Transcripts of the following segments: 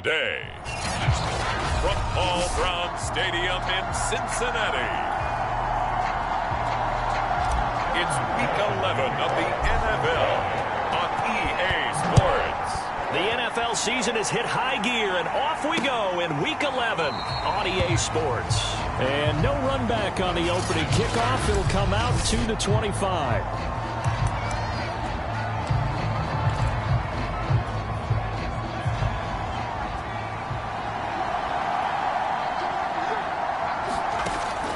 today. From Paul Brown Stadium in Cincinnati, it's Week 11 of the NFL on EA Sports. The NFL season has hit high gear, and off we go in Week 11 on EA Sports. And no run back on the opening kickoff. It'll come out to the 25.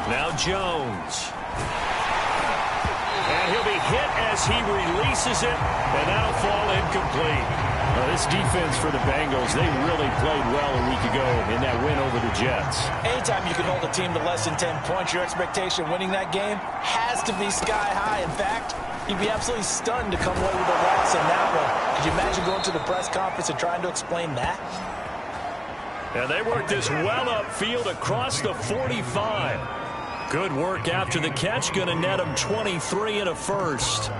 Now Jones. And he'll be hit as he releases it, and that'll fall incomplete. This defense for the Bengals, they really played well a week ago in that win over the Jets. Anytime you can hold a team to less than 10 points, your expectation winning that game has to be sky high. In fact, you'd be absolutely stunned to come away with a loss in that one. Could you imagine going to the press conference and trying to explain that? And they worked this well upfield across the 45. Good work after the catch. Going to net him 23 and a first.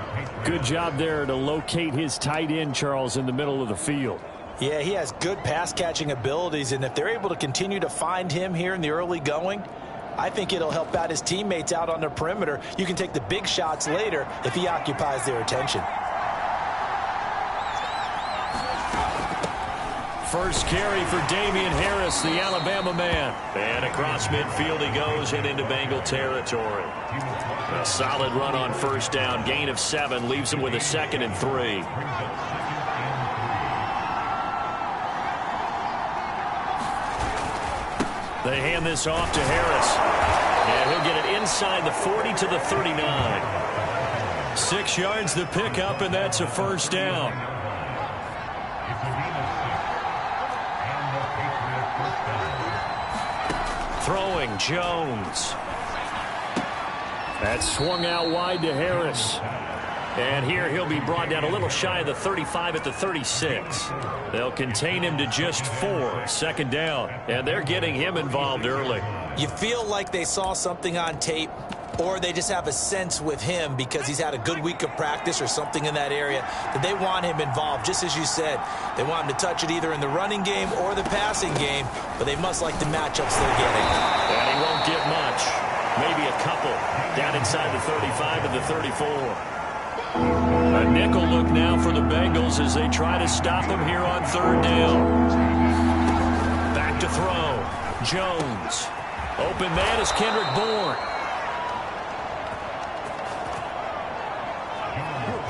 Good job there to locate his tight end, Charles, in the middle of the field. Yeah, he has good pass-catching abilities, and if they're able to continue to find him here in the early going, I think it'll help out his teammates out on the perimeter. You can take the big shots later if he occupies their attention. First carry for Damian Harris, the Alabama man. And across midfield he goes and into Bengal territory. A solid run on first down. Gain of 7 leaves him with a 2nd and 3. They hand this off to Harris. And he'll get it inside the 40 to the 39. 6 yards the pickup, and that's a first down. Throwing Jones. That swung out wide to Harris. And here he'll be brought down a little shy of the 35 at the 36. They'll contain him to just 4. Second down. And they're getting him involved early. You feel like they saw something on tape, or they just have a sense with him because he's had a good week of practice or something in that area that they want him involved. Just as you said, they want him to touch it either in the running game or the passing game, but they must like the matchups they're getting. And he won't get much. Maybe a couple down inside the 35 and the 34. A nickel look now for the Bengals as they try to stop him here on third down. Back to throw. Jones. Open man is Kendrick Bourne.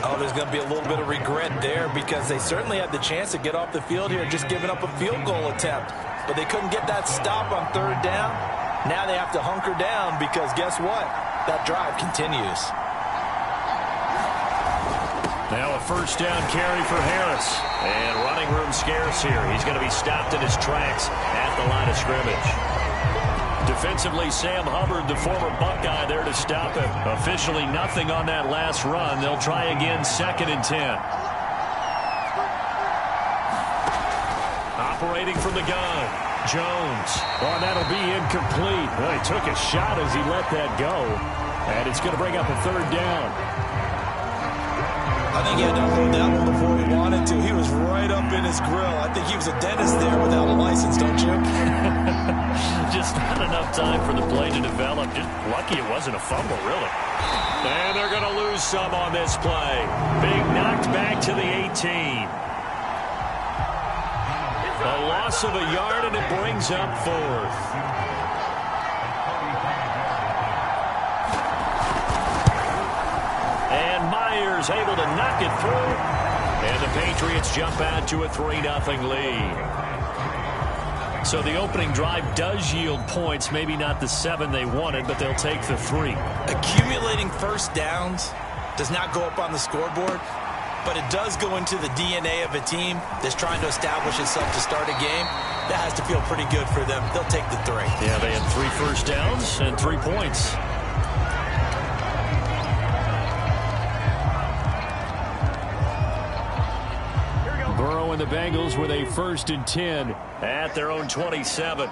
Oh, there's going to be a little bit of regret there because they certainly had the chance to get off the field here, just giving up a field goal attempt. But they couldn't get that stop on third down. Now they have to hunker down because guess what? That drive continues. Now a first down carry for Harris. And running room scarce here. He's going to be stopped in his tracks at the line of scrimmage. Defensively, Sam Hubbard, the former Buckeye, there to stop him. Officially nothing on that last run. They'll try again, 2nd and 10. Operating from the gun, Jones. Oh, that'll be incomplete. Well, he took a shot as he let that go. And it's going to bring up a third down. I think he had to hold that one before he wanted to. He was right up in his grill. I think he was a dentist there without a license, don't you? Just not enough time for the play to develop. Just lucky it wasn't a fumble, really. And they're going to lose some on this play. Being knocked back to the 18. A loss of a yard, and it brings up 4th. And Myers able to knock it through. And the Patriots jump out to a 3-0 lead. So the opening drive does yield points, maybe not the 7 they wanted, but they'll take the 3. Accumulating first downs does not go up on the scoreboard, but it does go into the DNA of a team that's trying to establish itself to start a game. That has to feel pretty good for them. They'll take the 3. Yeah, they had 3 first downs and 3 points. Burrow and the Bengals with a 1st and 10 at their own 27.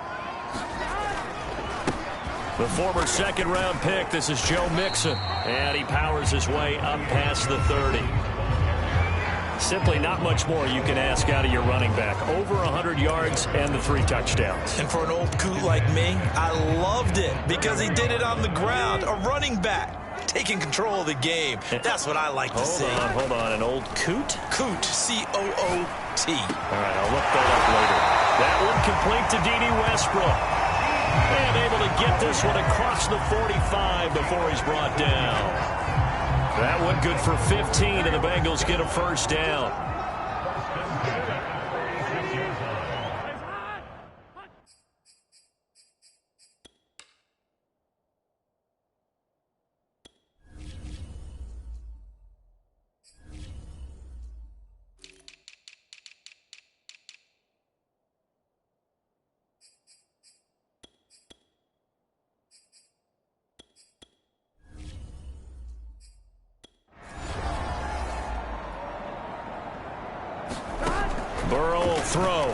The former 2nd-round pick, this is Joe Mixon. And he powers his way up past the 30. Simply not much more you can ask out of your running back. Over 100 yards and the 3 touchdowns. And for an old coot like me, I loved it because he did it on the ground. A running back taking control of the game. That's what I like to see. Hold on. An old coot? Coot, C-O-O-T. All right, I'll look that up later. That one complete to D.D. Westbrook. And able to get this one across the 45 before he's brought down. That one good for 15, and the Bengals get a first down. Burrow will throw.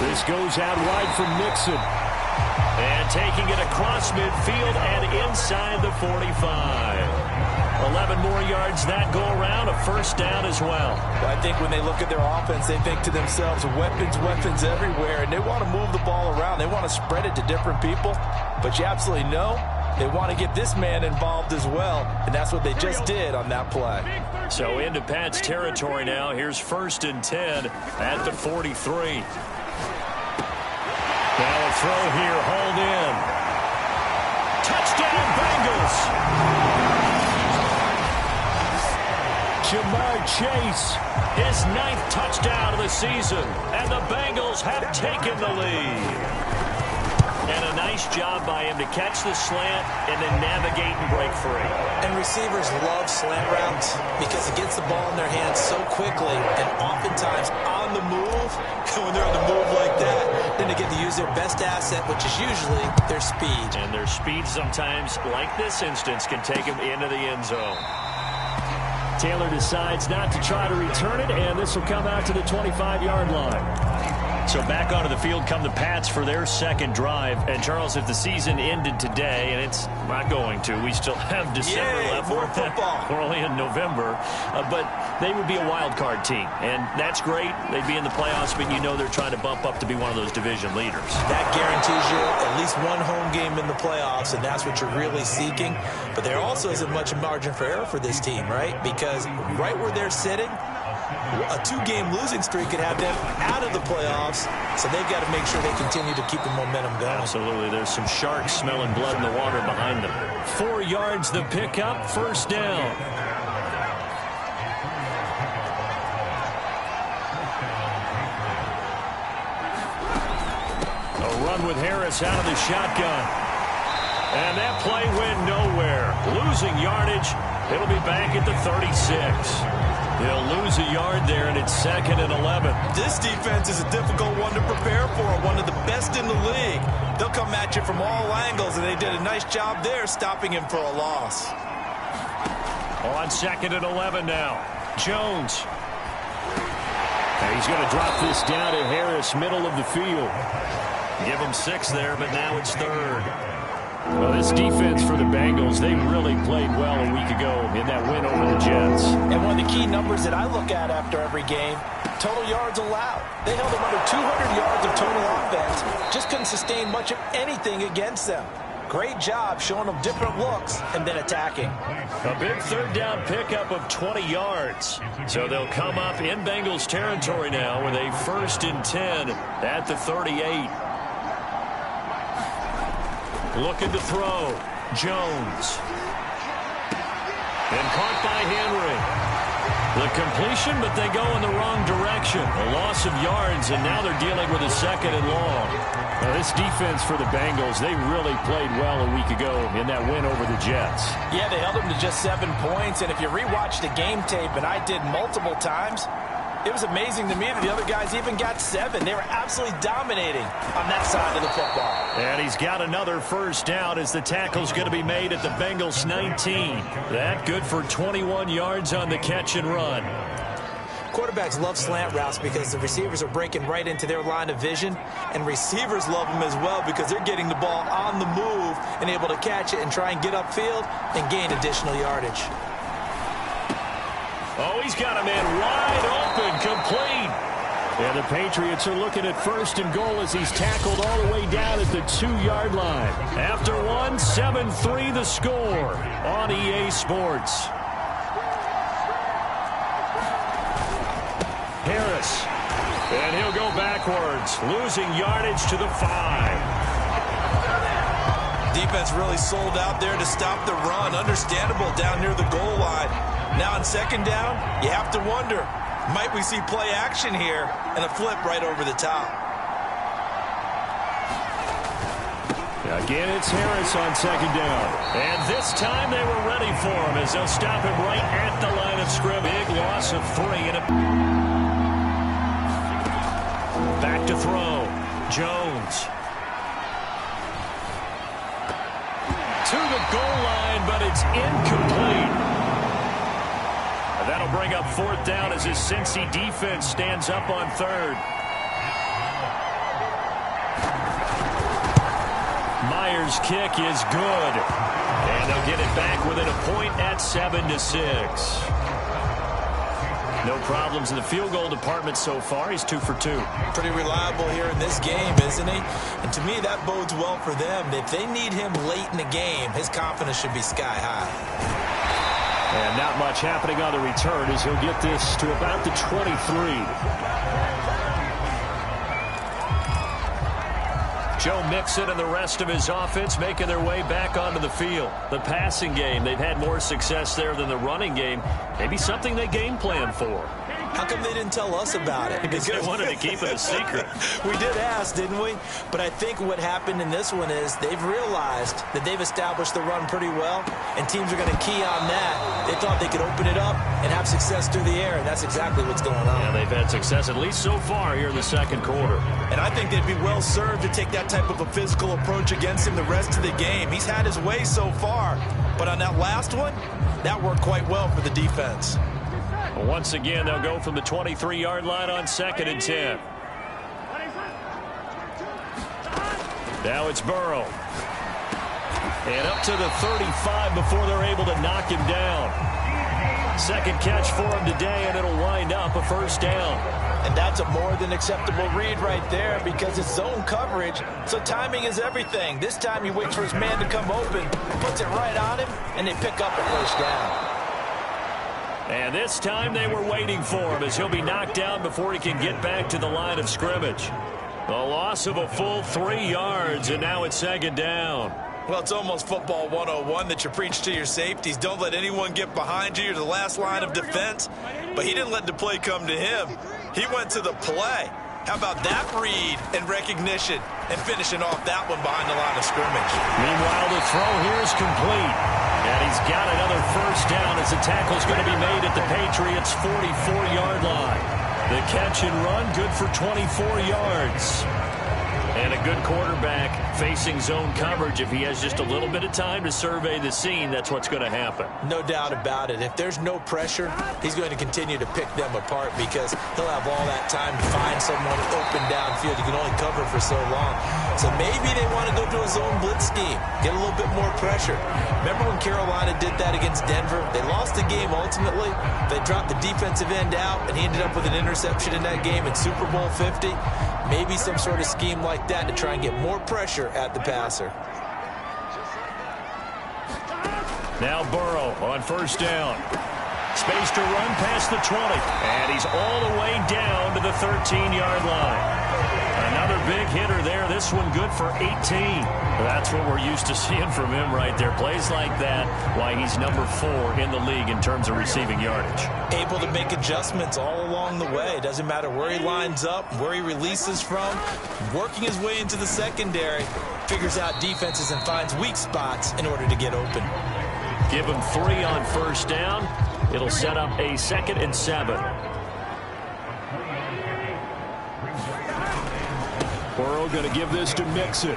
This goes out wide from Mixon. And taking it across midfield and inside the 45. 11 more yards that go around, a first down as well. I think when they look at their offense, they think to themselves, weapons everywhere, and they want to move the ball around. They want to spread it to different people, but you absolutely know they want to get this man involved as well, and that's what they just did on that play. So into Pat's territory now. Here's 1st and 10 at the 43. Now a throw here, hauled in. Touchdown, Bengals! Jamar Chase, his 9th touchdown of the season, and the Bengals have taken the lead. And a nice job by him to catch the slant and then navigate and break free. And receivers love slant routes because it gets the ball in their hands so quickly and oftentimes on the move. When they're on the move like that, then they get to use their best asset, which is usually their speed. And their speed sometimes, like this instance, can take them into the end zone. Taylor decides not to try to return it, and this will come out to the 25-yard line. So back onto the field come the Pats for their second drive. And, Charles, if the season ended today, and it's not going to, we still have December left. More football. We're only in November. But they would be a wild card team. And that's great. They'd be in the playoffs, but you know they're trying to bump up to be one of those division leaders. That guarantees you at least one home game in the playoffs, and that's what you're really seeking. But there also isn't much margin for error for this team, right? Because right where they're sitting, a 2-game losing streak could have them out of the playoffs, so they've got to make sure they continue to keep the momentum going. Absolutely. There's some sharks smelling blood in the water behind them. 4 yards the pickup, first down. A run with Harris out of the shotgun. And that play went nowhere. Losing yardage. It'll be back at the 36. They'll lose a yard there, and it's 2nd and 11. This defense is a difficult one to prepare for, one of the best in the league. They'll come at you from all angles, and they did a nice job there stopping him for a loss. On 2nd and 11 now. Jones. And he's going to drop this down to Harris, middle of the field. Give him 6 there, but now it's 3rd. Well, this defense for the Bengals, they really played well a week ago in that win over the Jets. And one of the key numbers that I look at after every game, total yards allowed. They held them under 200 yards of total offense. Just couldn't sustain much of anything against them. Great job showing them different looks and then attacking. A big 3rd down pickup of 20 yards. So they'll come up in Bengals territory now with a 1st and 10 at the 38. Looking to throw. Jones. And caught by Henry. The completion, but they go in the wrong direction. A loss of yards, and now they're dealing with a 2nd and long. Now, this defense for the Bengals, they really played well a week ago in that win over the Jets. Yeah, they held them to just 7 points, and if you rewatch the game tape, and I did multiple times, it was amazing to me that the other guys even got 7. They were absolutely dominating on that side of the football. And he's got another first down as the tackle's going to be made at the Bengals 19. That good for 21 yards on the catch and run. Quarterbacks love slant routes because the receivers are breaking right into their line of vision, and receivers love them as well because they're getting the ball on the move and able to catch it and try and get upfield and gain additional yardage. Oh, he's got a man wide open, complete. And the Patriots are looking at 1st and goal as he's tackled all the way down at the 2-yard line. After one, 7-3 the score on EA Sports. Harris. And he'll go backwards, losing yardage to the 5. Defense really sold out there to stop the run. Understandable down near the goal line. Now on 2nd down, you have to wonder, might we see play action here and a flip right over the top? Again, it's Harris on 2nd down. And this time they were ready for him as they'll stop him right at the line of scrimmage. Big loss of 3. Back to throw. Jones. To the goal line, but it's incomplete. That'll bring up 4th down as his Cincy defense stands up on 3rd. Myers' kick is good. And they'll get it back within a point at 7-6. No problems in the field goal department so far. He's 2 for 2. Pretty reliable here in this game, isn't he? And to me, that bodes well for them. If they need him late in the game, his confidence should be sky high. And not much happening on the return as he'll get this to about the 23. Joe Mixon and the rest of his offense making their way back onto the field. The passing game, they've had more success there than the running game. Maybe something they game plan for. How come they didn't tell us about it? Because they wanted to keep it a secret. We did ask, didn't we? But I think what happened in this one is they've realized that they've established the run pretty well, and teams are going to key on that. They thought they could open it up and have success through the air, and that's exactly what's going on. Yeah, they've had success at least so far here in the 2nd quarter. And I think they'd be well served to take that type of a physical approach against him the rest of the game. He's had his way so far, but on that last one, that worked quite well for the defense. Once again, they'll go from the 23-yard line on 2nd and 10. Now it's Burrow. And up to the 35 before they're able to knock him down. 2nd catch for him today, and it'll wind up a 1st down. And that's a more than acceptable read right there because it's zone coverage, so timing is everything. This time he waits for his man to come open, puts it right on him, and they pick up a 1st down. And this time they were waiting for him as he'll be knocked down before he can get back to the line of scrimmage. A loss of a full 3 yards, and now it's 2nd down. Well, it's almost football 101 that you preach to your safeties. Don't let anyone get behind you. You're the last line of defense. But he didn't let the play come to him. He went to the play. How about that read and recognition and finishing off that one behind the line of scrimmage? Meanwhile, the throw here is complete. And he's got another 1st down as the tackle's going to be made at the Patriots' 44-yard line. The catch and run good for 24 yards. And a good quarterback facing zone coverage. If he has just a little bit of time to survey the scene, that's what's going to happen. No doubt about it. If there's no pressure, he's going to continue to pick them apart because he'll have all that time to find someone open downfield. You can only cover for so long. So maybe they want to go to a zone blitz scheme, get a little bit more pressure. Remember when Carolina did that against Denver? They lost the game ultimately. They dropped the defensive end out, and he ended up with an interception in that game in Super Bowl 50. Maybe some sort of scheme like that to try and get more pressure at the passer. Now Burrow on 1st down. Space to run past the 20. And he's all the way down to the 13-yard line. Another big hitter there. This one good for 18. That's what we're used to seeing from him right there. Plays like that, why he's number 4 in the league in terms of receiving yardage. Able to make adjustments all along the way. Doesn't matter where he lines up, where he releases from. Working his way into the secondary. Figures out defenses and finds weak spots in order to get open. Give him 3 on 1st down. It'll set up a 2nd and 7. Burrow going to give this to Mixon. The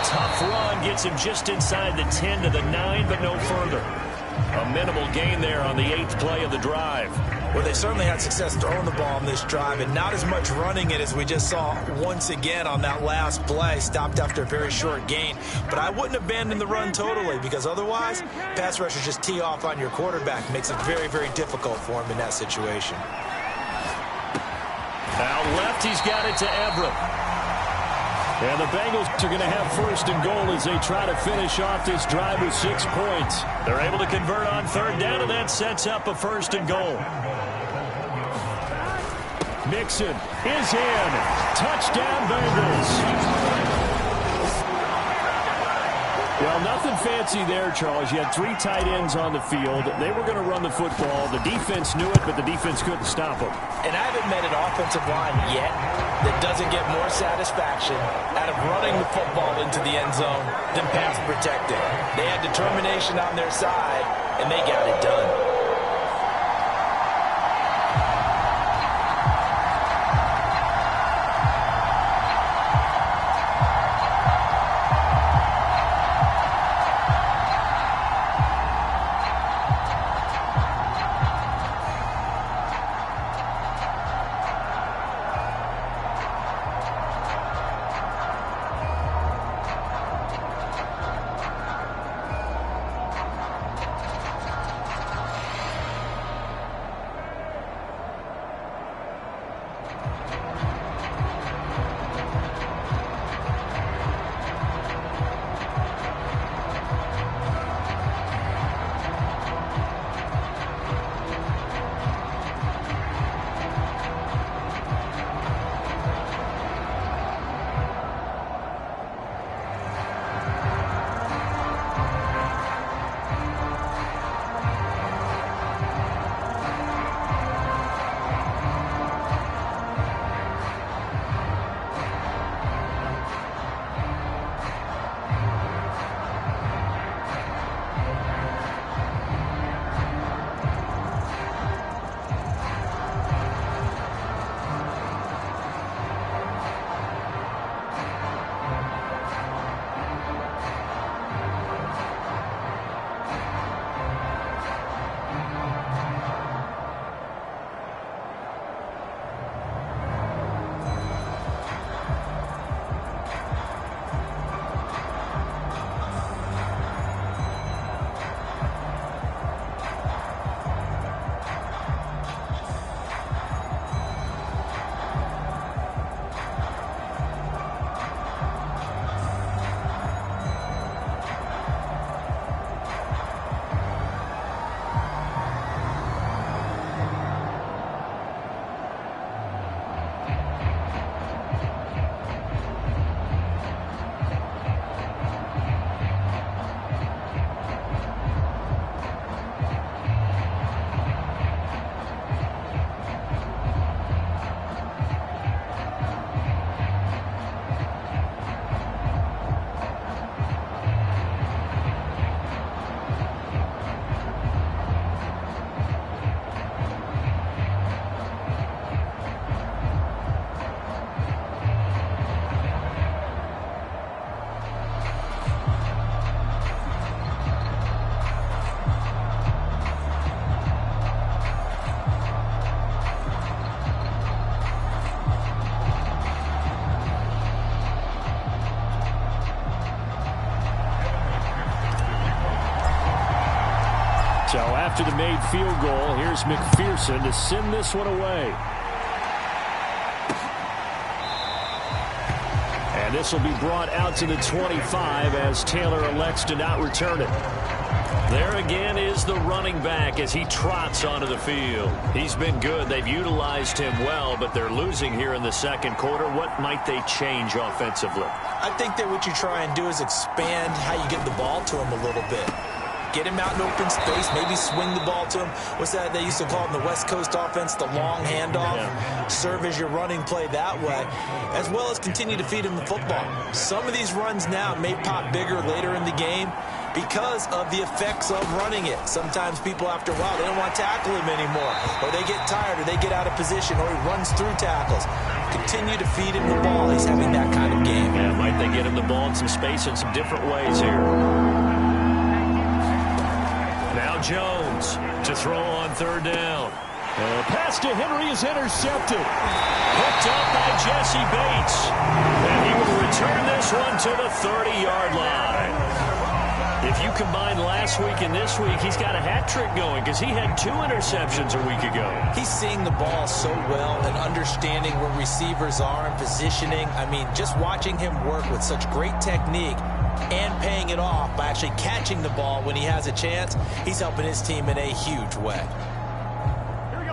tough run gets him just inside the 10 to the 9, but no further. A minimal gain there on the 8th play of the drive. Well, they certainly had success throwing the ball on this drive, and not as much running it as we just saw once again on that last play. Stopped after a very short gain. But I wouldn't abandon the run totally, because otherwise, pass rushers just tee off on your quarterback. Makes it very, very difficult for him in that situation. Out left, he's got it to Everett. And the Bengals are going to have first and goal as they try to finish off this drive with 6 points. They're able to convert on third down, and that sets up a first and goal. Mixon is in. Touchdown, Bengals. Well, nothing fancy there, Charles. You had 3 tight ends on the field. They were going to run the football. The defense knew it, but the defense couldn't stop them. And I haven't met an offensive line yet that doesn't get more satisfaction out of running the football into the end zone than pass protecting. They had determination on their side, and they got it done. So after the made field goal, here's McPherson to send this one away. And this will be brought out to the 25 as Taylor elects to not return it. There again is the running back as he trots onto the field. He's been good. They've utilized him well, but they're losing here in the second quarter. What might they change offensively? I think that what you try and do is expand how you get the ball to him a little bit. Get him out in open space, maybe swing the ball to him. What's that they used to call in the West Coast offense, the long handoff? Yeah. Serve as your running play that way, as well as continue to feed him the football. Some of these runs now may pop bigger later in the game because of the effects of running it. Sometimes people, after a while, they don't want to tackle him anymore, or they get tired, or they get out of position, or he runs through tackles. Continue to feed him the ball. He's having that kind of game. Yeah, might they get him the ball in some space in some different ways here. Now Jones to throw on third down. Pass to Henry is intercepted. Hooked up by Jesse Bates. And he will return this one to the 30-yard line. If you combine last week and this week, he's got a hat trick going because he had 2 interceptions a week ago. He's seeing the ball so well and understanding where receivers are and positioning. I mean, just watching him work with such great technique and paying it off by actually catching the ball when he has a chance, he's helping his team in a huge way.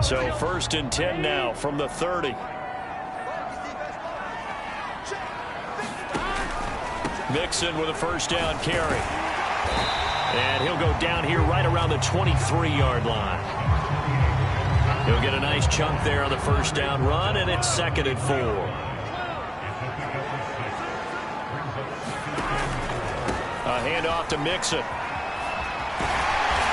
So 1st and 10 now from the 30. Mixon with a first down carry. And he'll go down here right around the 23-yard line. He'll get a nice chunk there on the first down run, and it's 2nd and 4. A handoff to Mixon.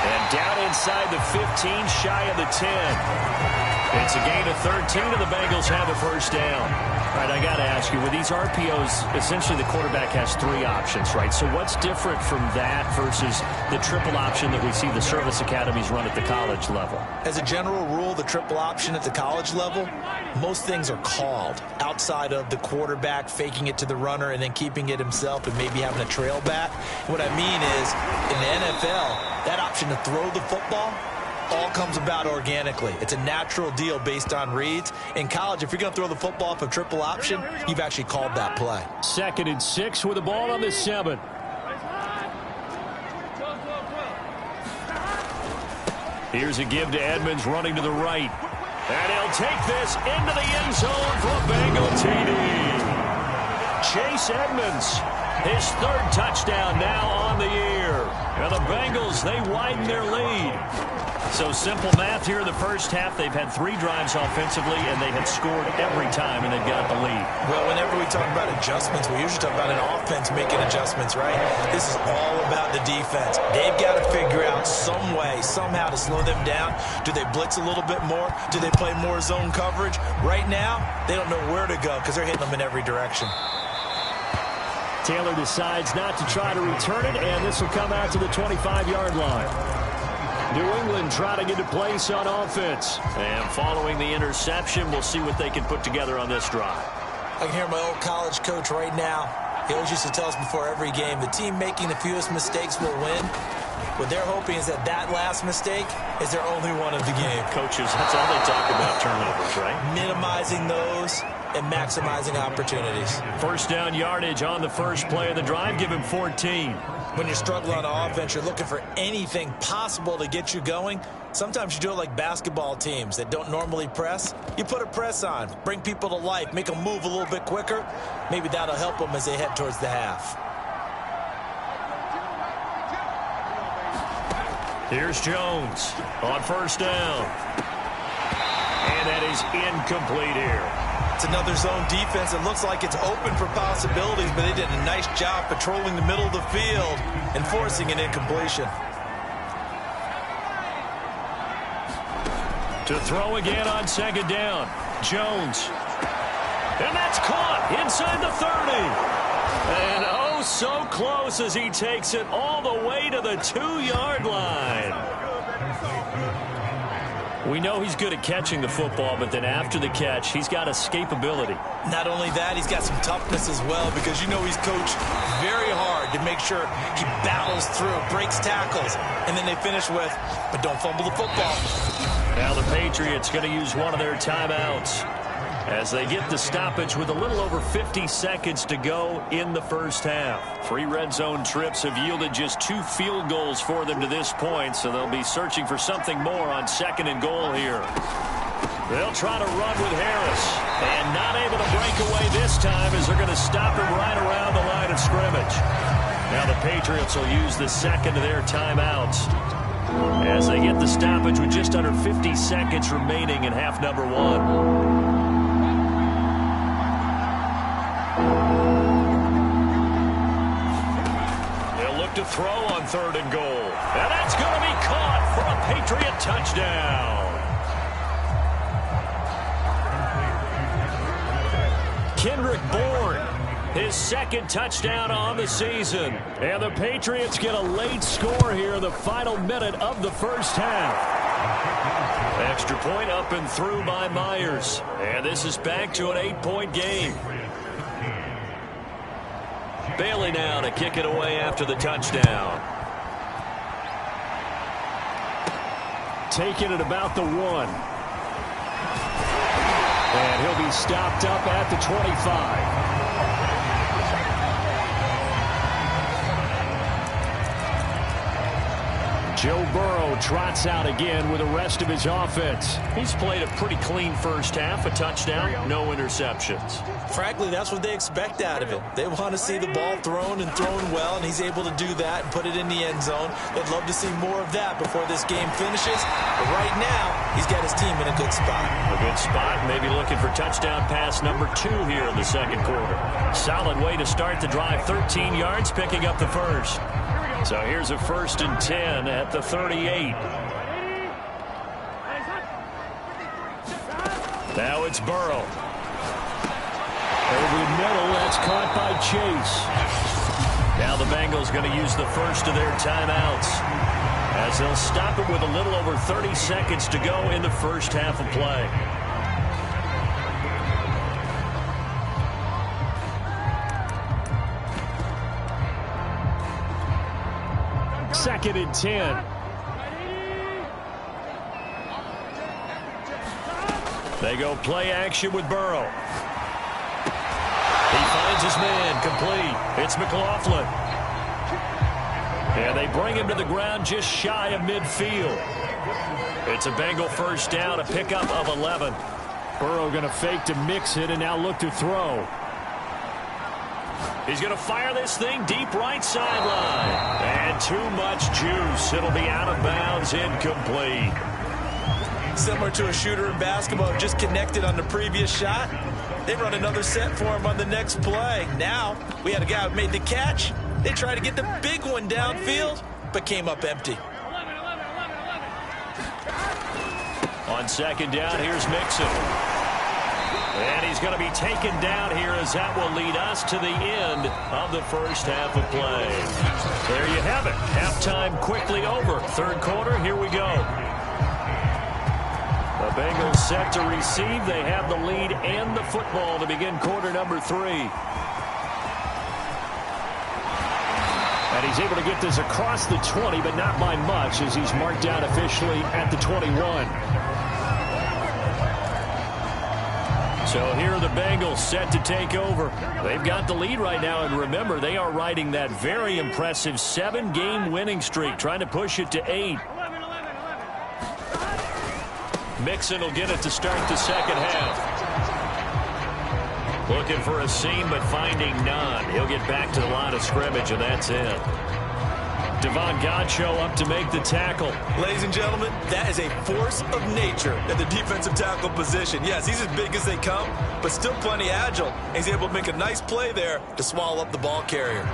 And down inside the 15, shy of the 10. It's a gain of 13, and the Bengals have a first down. All right, I got to ask you, with these RPOs, essentially the quarterback has 3 options, right? So what's different from that versus the triple option that we see the service academies run at the college level? As a general rule, the triple option at the college level, most things are called outside of the quarterback faking it to the runner and then keeping it himself and maybe having a trail back. What I mean is, in the NFL, that option to throw the football all comes about organically. It's a natural deal based on reads. In college, if you're going to throw the football off a triple option, you've actually called that play. 2nd and 6 with the ball on the 7. Here's a give to Edmonds running to the right. And he'll take this into the end zone for a Bengal TD. Chase Edmonds, his 3rd touchdown now on the year. And the Bengals, they widen their lead. So simple math here in the first half. They've had 3 drives offensively, and they have scored every time, and they've got the lead. Well, whenever we talk about adjustments, we usually talk about an offense making adjustments, right? This is all about the defense. They've got to figure out some way, somehow to slow them down. Do they blitz a little bit more? Do they play more zone coverage? Right now, they don't know where to go because they're hitting them in every direction. Taylor decides not to try to return it, and this will come out to the 25-yard line. New England trying to get a place on offense. And following the interception, we'll see what they can put together on this drive. I can hear my old college coach right now. He always used to tell us before every game, the team making the fewest mistakes will win. What they're hoping is that that last mistake is their only one of the game. Coaches, that's all they talk about, turnovers, right? Minimizing those and maximizing opportunities. First down yardage on the first play of the drive. Give him 14. When you're struggling on offense, you're looking for anything possible to get you going. Sometimes you do it like basketball teams that don't normally press. You put a press on, bring people to life, make them move a little bit quicker. Maybe that'll help them as they head towards the half. Here's Jones on first down. And that is incomplete here. It's another zone defense. It looks like it's open for possibilities, but they did a nice job patrolling the middle of the field and forcing an incompletion. To throw again on 2nd down. Jones. And that's caught inside the 30. And oh, so close as he takes it all the way to the 2-yard line. We know he's good at catching the football, but then after the catch, he's got escapability. Not only that, he's got some toughness as well, because you know he's coached very hard to make sure he battles through, breaks tackles, and then they finish with, but don't fumble the football. Now the Patriots going to use one of their timeouts as they get the stoppage with a little over 50 seconds to go in the first half. 3 red zone trips have yielded just 2 field goals for them to this point, so they'll be searching for something more on 2nd and goal here. They'll try to run with Harris, and not able to break away this time as they're going to stop him right around the line of scrimmage. Now the Patriots will use the second of their timeouts as they get the stoppage with just under 50 seconds remaining in half number 1. To throw on 3rd and goal. And that's going to be caught for a Patriot touchdown. Kendrick Bourne, his 2nd touchdown on the season. And the Patriots get a late score here in the final minute of the first half. Extra point up and through by Myers. And this is back to an 8-point game. Bailey now to kick it away after the touchdown. Taking it about the 1. And he'll be stopped up at the 25. Joe Burrow trots out again with the rest of his offense. He's played a pretty clean first half, a touchdown, no interceptions. Frankly, that's what they expect out of him. They want to see the ball thrown and thrown well, and he's able to do that and put it in the end zone. They'd love to see more of that before this game finishes. But right now, he's got his team in a good spot. A good spot, maybe looking for touchdown pass number 2 here in the second quarter. Solid way to start the drive, 13 yards, picking up the first. So here's a 1st and 10 at the 38. Now it's Burrow. Over the middle, that's caught by Chase. Now the Bengals going to use the first of their timeouts, as they'll stop it with a little over 30 seconds to go in the first half of play. Second and 10. They go play action with Burrow. He finds his man, complete. It's McLaughlin. And they bring him to the ground just shy of midfield. It's a Bengal first down, a pickup of 11. Burrow going to fake to mix it and now look to throw. He's going to fire this thing deep right sideline. And too much juice. It'll be out of bounds, incomplete. Similar to a shooter in basketball, just connected on the previous shot. They run another set for him on the next play. Now, we had a guy who made the catch. They tried to get the big one downfield, but came up empty. On second down, here's Mixon. And he's going to be taken down here, as that will lead us to the end of the first half of play. There you have it. Halftime quickly over. Third quarter, here we go. The Bengals set to receive. They have the lead and the football to begin quarter number 3. And he's able to get this across the 20, but not by much, as he's marked down officially at the 21. So here are the Bengals set to take over. They've got the lead right now, and remember, they are riding that very impressive 7-game winning streak, trying to push it to 8. Mixon will get it to start the second half. Looking for a seam, but finding none. He'll get back to the line of scrimmage, and that's it. Devon Godchaux up to make the tackle. Ladies and gentlemen, that is a force of nature at the defensive tackle position. Yes, he's as big as they come, but still plenty agile. And he's able to make a nice play there to swallow up the ball carrier.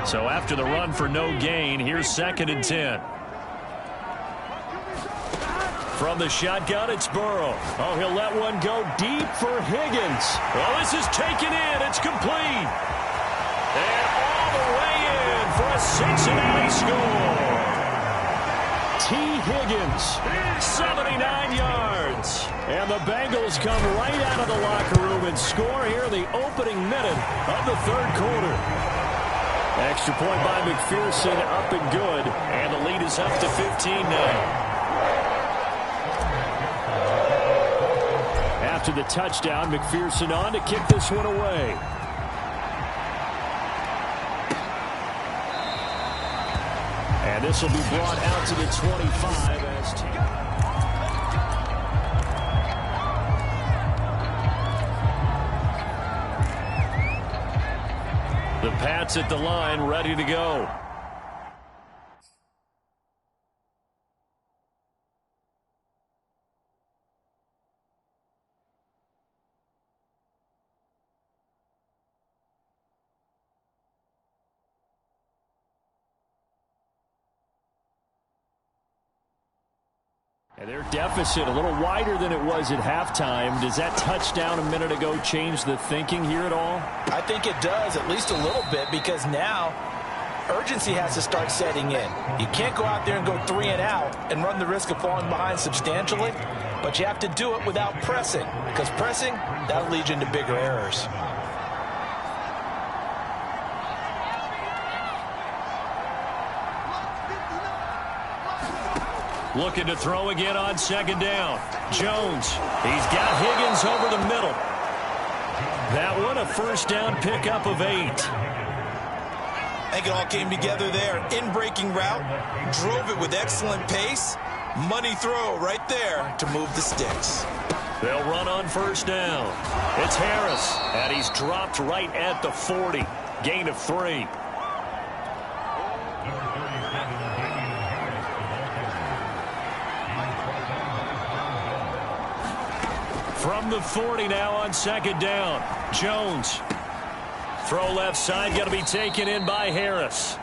So after the run for no gain, here's 2nd and 10. From the shotgun, it's Burrow. Oh, he'll let one go deep for Higgins. Well, this is taken in. It's complete. And all the way in for a Cincinnati score. T. Higgins. 79 yards. And the Bengals come right out of the locker room and score here in the opening minute of the third quarter. Extra point by McPherson, up and good. And the lead is up to 15 now. After the touchdown, McPherson on to kick this one away. And this will be brought out to the 25 as the Pats at the line, ready to go. And their deficit a little wider than it was at halftime. Does that touchdown a minute ago change the thinking here at all? I think it does, at least a little bit, because now urgency has to start setting in. You can't go out there and go 3 and out and run the risk of falling behind substantially, but you have to do it without pressing, because pressing, that'll lead you into bigger errors. Looking to throw again on second down. Jones, he's got Higgins over the middle. That one a first down pickup of 8. I think it all came together there. In-breaking route, drove it with excellent pace. Money throw right there to move the sticks. They'll run on first down. It's Harris, and he's dropped right at the 40. Gain of 3. From the 40 now on second down. Jones. Throw left side, going to be taken in by Harris.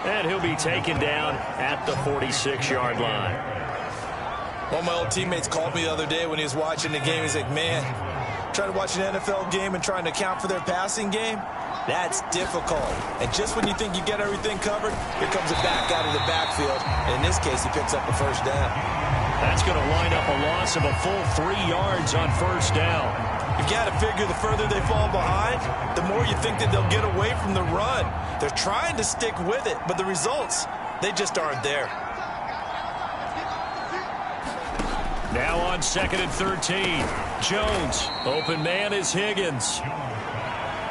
And he'll be taken down at the 46-yard line. One of my old teammates called me the other day when he was watching the game. He's like, man, trying to watch an NFL game and trying to account for their passing game, that's difficult. And just when you think you get everything covered, here comes a back out of the backfield. And in this case, he picks up a first down. That's going to wind up a loss of a full 3 yards on first down. You've got to figure the further they fall behind, the more you think that they'll get away from the run. They're trying to stick with it, but the results, they just aren't there. Now on second and 13. Jones. Open man is Higgins.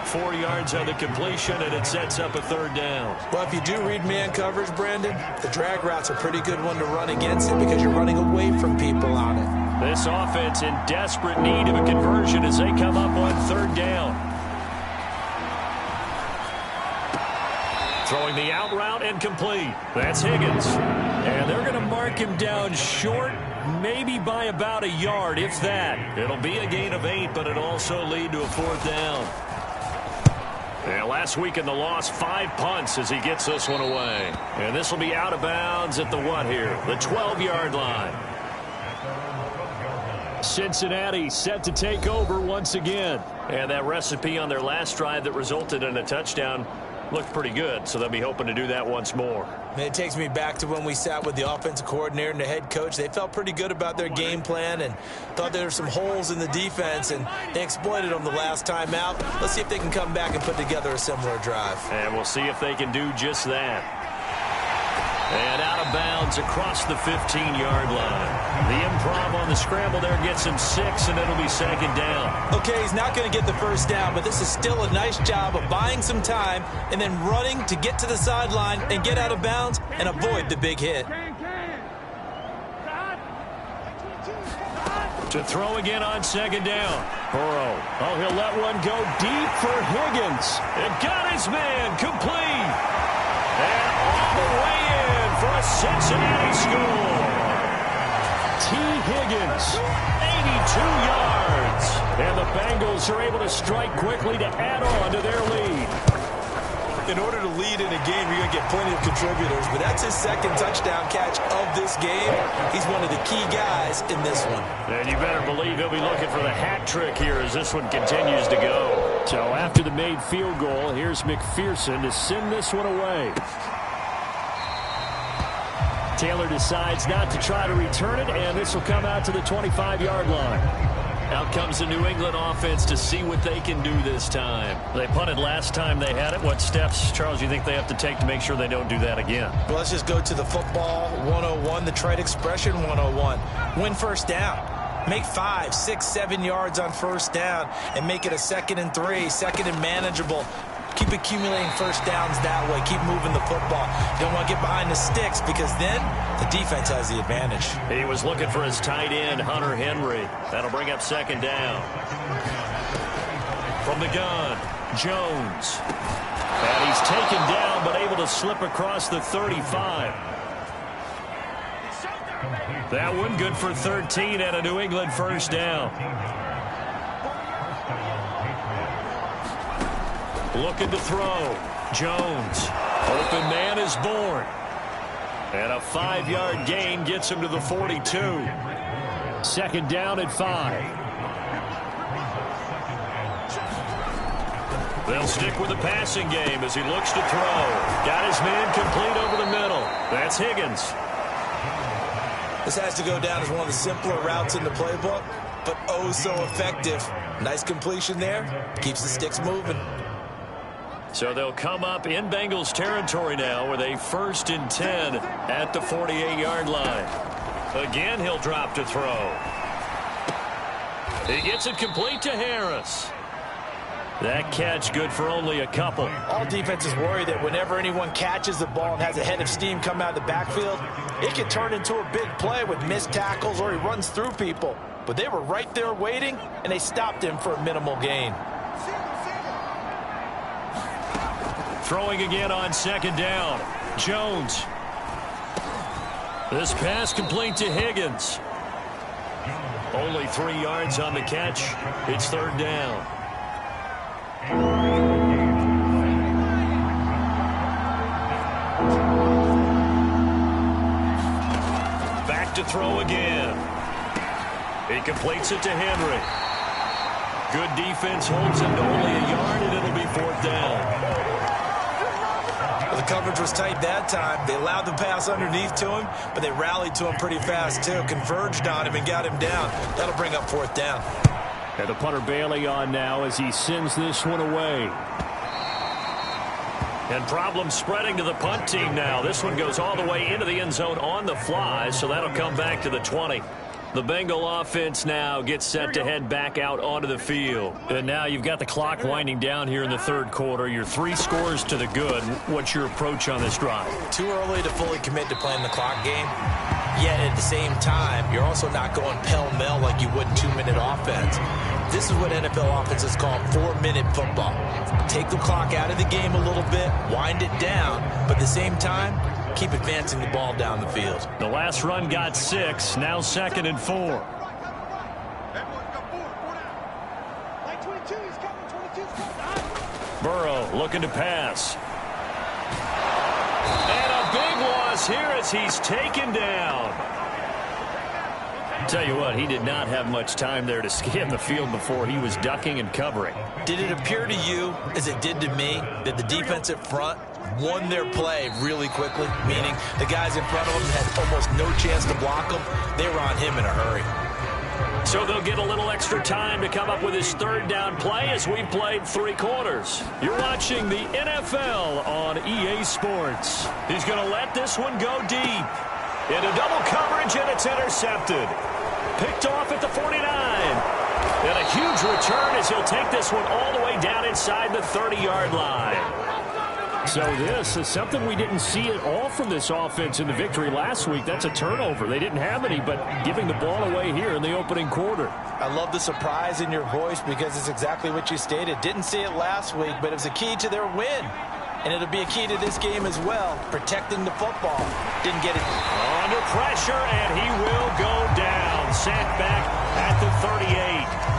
4 yards on the completion, and it sets up a third down. Well, if you do read man coverage, Brandon, the drag route's a pretty good one to run against it because you're running away from people on it. This offense in desperate need of a conversion as they come up on third down. Throwing the out route and complete. That's Higgins. And they're going to mark him down short, maybe by about a yard, if that. It'll be a gain of 8, but it'll also lead to a fourth down. Yeah, last week in the loss, 5 punts as he gets this one away. And this will be out of bounds at the what here? The 12-yard line. Cincinnati set to take over once again. And that recipe on their last drive that resulted in a touchdown looked pretty good, so they'll be hoping to do that once more. And it takes me back to when we sat with the offensive coordinator and the head coach. They felt pretty good about their game plan and thought there were some holes in the defense, and they exploited them the last time out. Let's see if they can come back and put together a similar drive. And we'll see if they can do just that. And out of bounds across the 15-yard line. The improv on the scramble there gets him 6, and it'll be second down. Okay, he's not going to get the first down, but this is still a nice job of buying some time and then running to get to the sideline and get out of bounds and avoid the big hit. To throw again on second down. Burrow. Oh, he'll let one go deep for Higgins. It got his man complete. And all the way in for a Cincinnati score. T. Higgins, 82 yards. And the Bengals are able to strike quickly to add on to their lead. In order to lead in a game, you're going to get plenty of contributors, but that's his second touchdown catch of this game. He's one of the key guys in this one. And you better believe he'll be looking for the hat trick here as this one continues to go. So after the made field goal, here's McPherson to send this one away. Taylor decides not to try to return it, and this will come out to the 25-yard line. Out comes the New England offense to see what they can do this time. They punted last time they had it. What steps, Charles, you think they have to take to make sure they don't do that again? Well, let's just go to the football 101, the trade expression 101. Win first down. Make 5, 6, 7 yards on first down and make it a 2nd and 3, 2nd and manageable. Keep accumulating first downs that way. Keep moving the football. You don't want to get behind the sticks because then the defense has the advantage. He was looking for his tight end, Hunter Henry. That'll bring up second down. From the gun, Jones. And he's taken down but able to slip across the 35. That one good for 13 and a New England first down. Looking to throw. Jones. Open man is born. And a 5-yard gain gets him to the 42. Second down at 5. They'll stick with the passing game as he looks to throw. Got his man complete over the middle. That's Higgins. This has to go down as one of the simpler routes in the playbook, but oh so effective. Nice completion there. Keeps the sticks moving. So they'll come up in Bengals territory now with a 1st and 10 at the 48-yard line. Again, he'll drop to throw. He gets it complete to Harris. That catch good for only a couple. All defenses worry that whenever anyone catches the ball and has a head of steam come out of the backfield, it can turn into a big play with missed tackles or he runs through people. But they were right there waiting, and they stopped him for a minimal gain. Throwing again on 2nd down. Jones. This pass complete to Higgins. Only 3 yards on the catch. It's 3rd down. Back to throw again. He completes it to Henry. Good defense holds him to only a yard, and it'll be 4th down. Well, the coverage was tight that time. They allowed the pass underneath to him, but they rallied to him pretty fast, too. Converged on him and got him down. That'll bring up 4th down. And the punter Bailey on now as he sends this one away. And problems spreading to the punt team now. This one goes all the way into the end zone on the fly, so that'll come back to the 20. The Bengal offense now gets set to head back out onto the field. And now you've got the clock winding down here in the 3rd quarter. You're 3 scores to the good. What's your approach on this drive? Too early to fully commit to playing the clock game. Yet at the same time, you're also not going pell-mell like you would in 2-minute offense. This is what NFL offenses call 4-minute football. Take the clock out of the game a little bit, wind it down, but at the same time, keep advancing the ball down the field. The last run got 6, now 2nd and 4. Burrow looking to pass. And a big loss here as he's taken down. Tell you what, he did not have much time there to scan the field before he was ducking and covering. Did it appear to you, as it did to me, that the defense up front won their play really quickly? Meaning the guys in front of them had almost no chance to block them. They were on him in a hurry. So they'll get a little extra time to come up with his 3rd down play as we played 3 quarters. You're watching the NFL on EA Sports. He's going to let this one go deep. Into double coverage, and it's intercepted. Picked off at the 49. And a huge return as he'll take this one all the way down inside the 30-yard line. So this is something we didn't see at all from this offense in the victory last week. That's a turnover. They didn't have any, but giving the ball away here in the opening quarter. I love the surprise in your voice because it's exactly what you stated. Didn't see it last week, but it was a key to their win. And it'll be a key to this game as well, protecting the football. Didn't get it. Under pressure, and he will go down. Sacked back at the 38.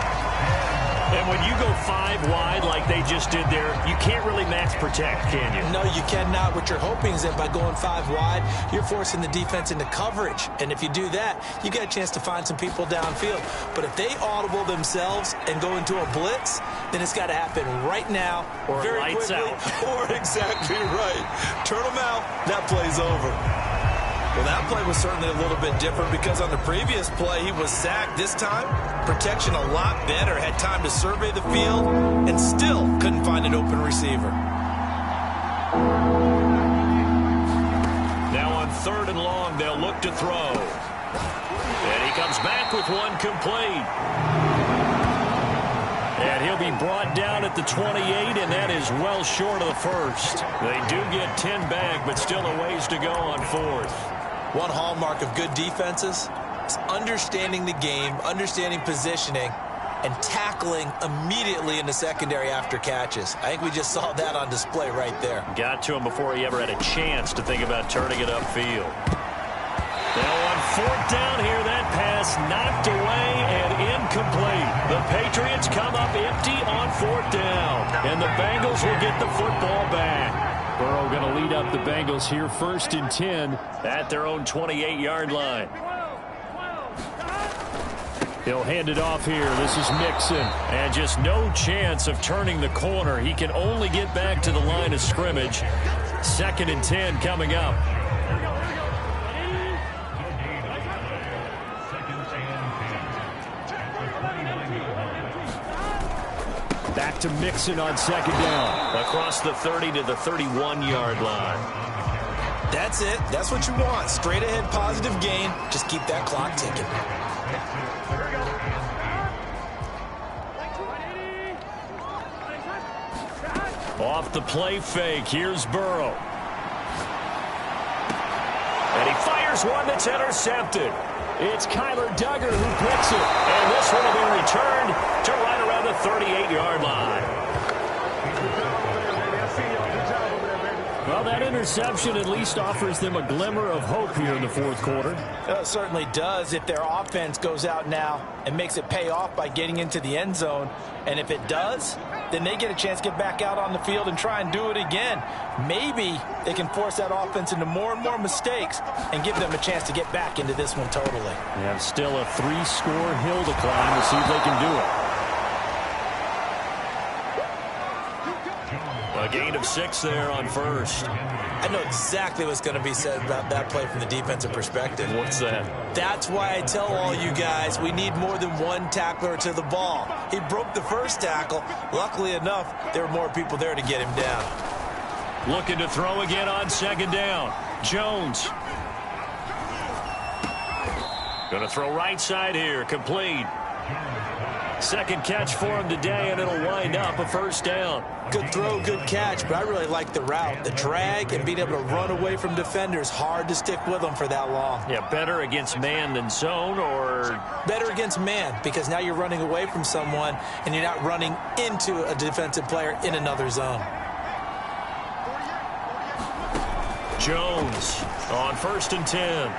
And when you go 5 wide like they just did there, you can't really max protect, can you? No, you cannot. What you're hoping is that by going 5 wide, you're forcing the defense into coverage. And if you do that, you get a chance to find some people downfield. But if they audible themselves and go into a blitz, then it's got to happen right now or very lights quickly. Out. Or exactly right. Turn them out. That play's over. Well, that play was certainly a little bit different because on the previous play, he was sacked. This time, protection a lot better. Had time to survey the field and still couldn't find an open receiver. Now on 3rd and long, they'll look to throw. And he comes back with one complete. And he'll be brought down at the 28, and that is well short of the 1st. They do get 10 back, but still a ways to go on 4th. One hallmark of good defenses is understanding the game, understanding positioning, and tackling immediately in the secondary after catches. I think we just saw that on display right there. Got to him before he ever had a chance to think about turning it upfield. Now on 4th down here, that pass knocked away and incomplete. The Patriots come up empty on 4th down, and the Bengals will get the football back. Burrow going to lead up the Bengals here 1st and 10 at their own 28-yard line. He'll hand it off here. This is Mixon. And just no chance of turning the corner. He can only get back to the line of scrimmage. 2nd and 10 coming up. Back to Mixon on 2nd down. Across the 30 to the 31-yard line. That's it. That's what you want. Straight ahead positive gain. Just keep that clock ticking. Off the play fake. Here's Burrow. And he fires one that's intercepted. It's Kyler Duggar who picks it. And this one will be returned to right around the 38-yard line. Well, that interception at least offers them a glimmer of hope here in the 4th quarter. It certainly does if their offense goes out now and makes it pay off by getting into the end zone. And if it does, then they get a chance to get back out on the field and try and do it again. Maybe they can force that offense into more and more mistakes and give them a chance to get back into this one totally. They have still a 3-score hill to climb to see if they can do it. A gain of 6 there on 1st. I know exactly what's going to be said about that play from the defensive perspective. What's that? That's why I tell all you guys we need more than one tackler to the ball. He broke the first tackle. Luckily enough, there were more people there to get him down. Looking to throw again on 2nd down. Jones. Going to throw right side here. Complete. 2nd catch for him today, and it'll wind up a 1st down. Good throw, good catch, but I really like the route. The drag and being able to run away from defenders, hard to stick with them for that long. Yeah, better against man than zone, or? Better against man, because now you're running away from someone, and you're not running into a defensive player in another zone. Jones on 1st and 10.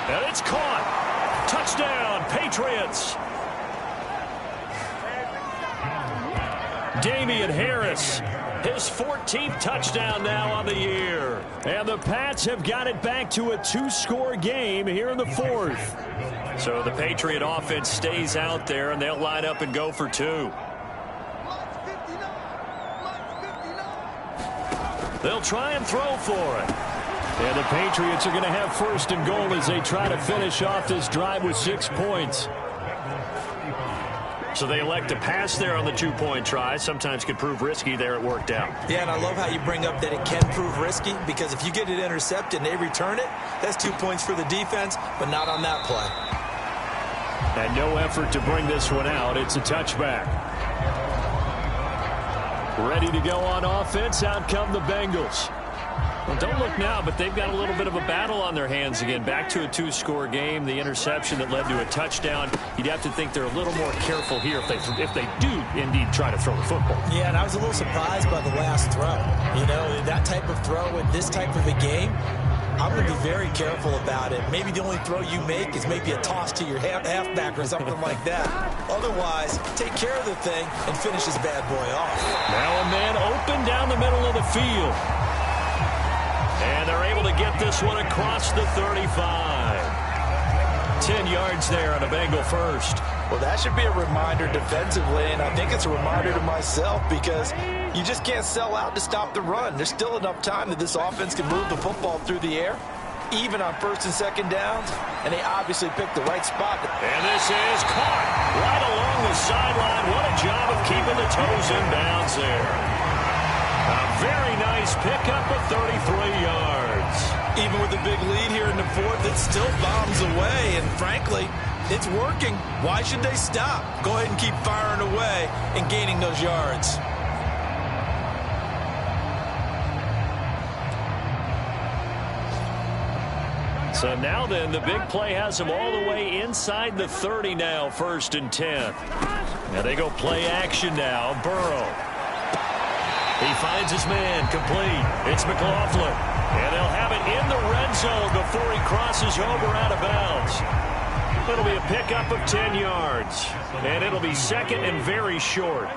And it's caught. Touchdown, Patriots. Damian Harris, his 14th touchdown now on the year. And the Pats have got it back to a 2-score game here in the 4th. So the Patriot offense stays out there, and they'll line up and go for 2. They'll try and throw for it. And the Patriots are going to have 1st and goal as they try to finish off this drive with 6 points. So they elect to pass there on the 2-point try. Sometimes could prove risky there. It worked out. Yeah, and I love how you bring up that it can prove risky, because if you get it intercepted and they return it, that's 2 points for the defense, but not on that play. And no effort to bring this one out. It's a touchback. Ready to go on offense. Out come the Bengals. Well, don't look now, but they've got a little bit of a battle on their hands again. Back to a 2-score game. The interception that led to a touchdown. You'd have to think they're a little more careful here if they do indeed try to throw the football. Yeah, and I was a little surprised by the last throw. You know, that type of throw in this type of a game, I'm going to be very careful about it. Maybe the only throw you make is maybe a toss to your halfback or something like that. Otherwise, take care of the thing and finish this bad boy off. Now a man open down the middle of the field. And they're able to get this one across the 35. 10 yards there on a Bengal 1st. Well, that should be a reminder defensively, and I think it's a reminder to myself, because you just can't sell out to stop the run. There's still enough time that this offense can move the football through the air, even on 1st and 2nd downs, and they obviously picked the right spot. And this is caught right along the sideline. What a job of keeping the toes in bounds there. A very nice pickup of 33 yards. Even with a big lead here in the 4th, it still bombs away, and frankly, it's working. Why should they stop? Go ahead and keep firing away and gaining those yards. So now then, the big play has them all the way inside the 30 now, 1st and 10. Now they go play action now. Burrow. He finds his man, complete. It's McLaughlin. And they'll have it in the red zone before he crosses over out of bounds. It'll be a pickup of 10 yards. And it'll be 2nd and very short.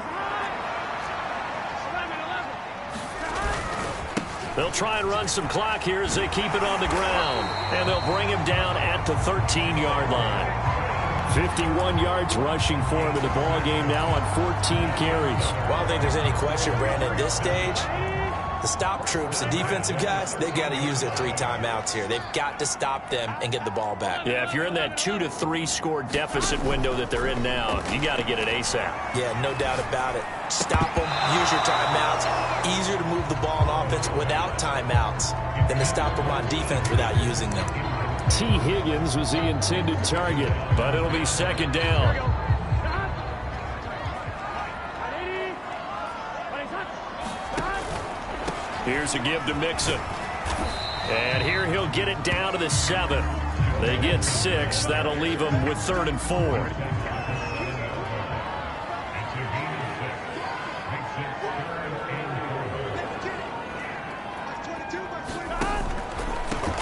They'll try and run some clock here as they keep it on the ground. And they'll bring him down at the 13-yard line. 51 yards rushing for him in the ball game now on 14 carries. Well, I don't think there's any question, Brandon, at this stage, the stop troops, the defensive guys, they've got to use their 3 timeouts here. They've got to stop them and get the ball back. Yeah, if you're in that 2 to 3 score deficit window that they're in now, you got to get it ASAP. Yeah, no doubt about it. Stop them, use your timeouts. Easier to move the ball on offense without timeouts than to stop them on defense without using them. T. Higgins was the intended target, but it'll be second down. Here's a give to Mixon. And here he'll get it down to the 7. They get 6. That'll leave them with 3rd and 4.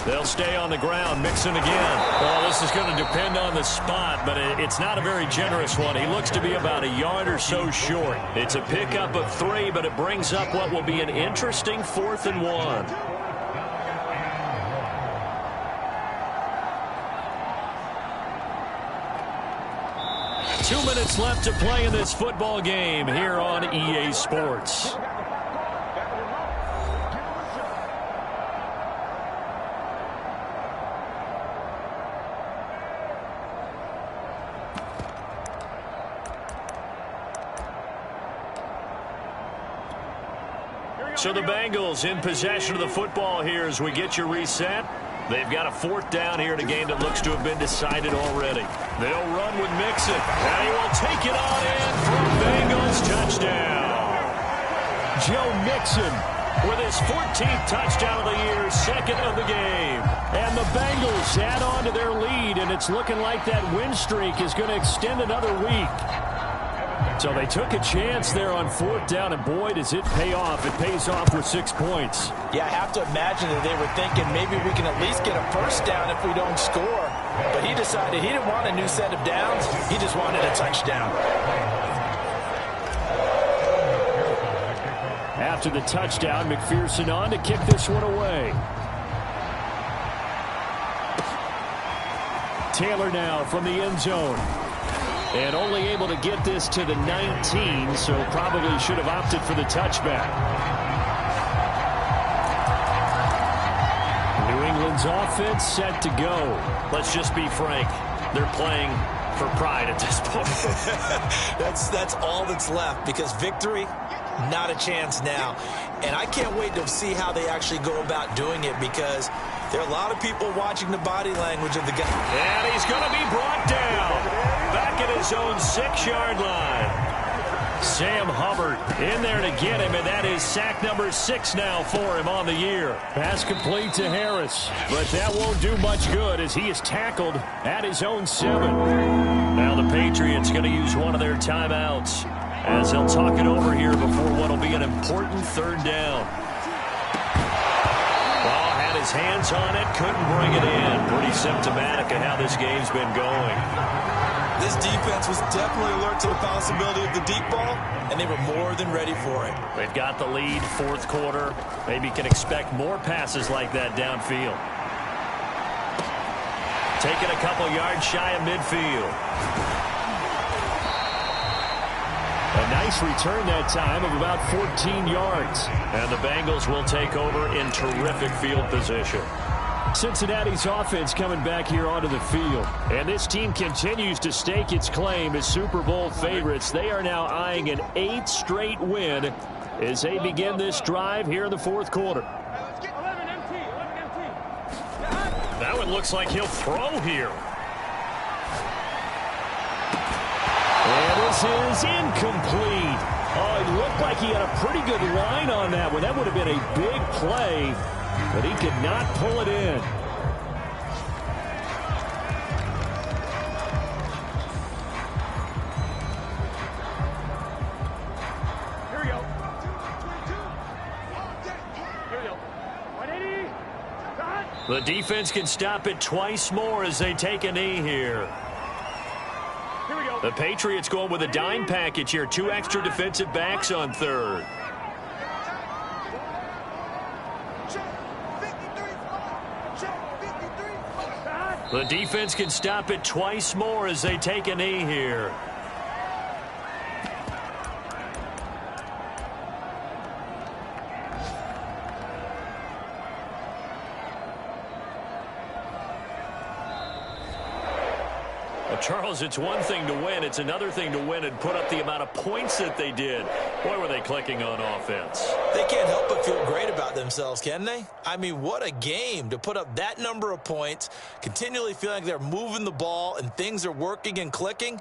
They'll stay on the ground. Mixon again. Well, this is going to depend on the spot, but it's not a very generous one. He looks to be about a yard or so short. It's a pickup of 3, but it brings up what will be an interesting 4th and 1. Two minutes left to play in this football game here on EA Sports. So the Bengals in possession of the football here as we get you reset. They've got a 4th down here in a game that looks to have been decided already. They'll run with Mixon, and he will take it on in for a Bengals touchdown. Joe Mixon with his 14th touchdown of the year, 2nd of the game. And the Bengals add on to their lead, and it's looking like that win streak is going to extend another week. So they took a chance there on 4th down, and boy, does it pay off. It pays off with 6 points. Yeah, I have to imagine that they were thinking maybe we can at least get a 1st down if we don't score. But he decided he didn't want a new set of downs. He just wanted a touchdown. After the touchdown, McPherson on to kick this one away. Taylor now from the end zone. And only able to get this to the 19, so probably should have opted for the touchback. New England's offense set to go. Let's just be frank. They're playing for pride at this point. That's all that's left, because victory, not a chance now. And I can't wait to see how they actually go about doing it, because there are a lot of people watching the body language of the guy. And he's going to be brought down. Back at his own 6-yard line. Sam Hubbard in there to get him, and that is sack number 6 now for him on the year. Pass complete to Harris, but that won't do much good as he is tackled at his own 7. Now the Patriots going to use one of their timeouts as they'll talk it over here before what will be an important 3rd down. Ball had his hands on it, couldn't bring it in. Pretty symptomatic of how this game's been going. This defense was definitely alert to the possibility of the deep ball, and they were more than ready for it. They've got the lead, 4th quarter. Maybe can expect more passes like that downfield. Taking a couple yards shy of midfield. A nice return that time of about 14 yards. And the Bengals will take over in terrific field position. Cincinnati's offense coming back here onto the field. And this team continues to stake its claim as Super Bowl favorites. They are now eyeing an 8th straight win as they begin this drive here in the 4th quarter. That one looks like he'll throw here. And this is incomplete. Oh, it looked like he had a pretty good line on that one. That would have been a big play. But he could not pull it in. Here we go. Here we go. 180. The defense can stop it twice more as they take a knee here. Here we go. The Patriots going with a dime package here. 2 extra defensive backs on 3rd. The defense can stop it twice more as they take a knee here. Charles, it's one thing to win. It's another thing to win and put up the amount of points that they did. Boy, were they clicking on offense. They can't help but feel great about themselves, can they? I mean, what a game to put up that number of points, continually feeling like they're moving the ball and things are working and clicking.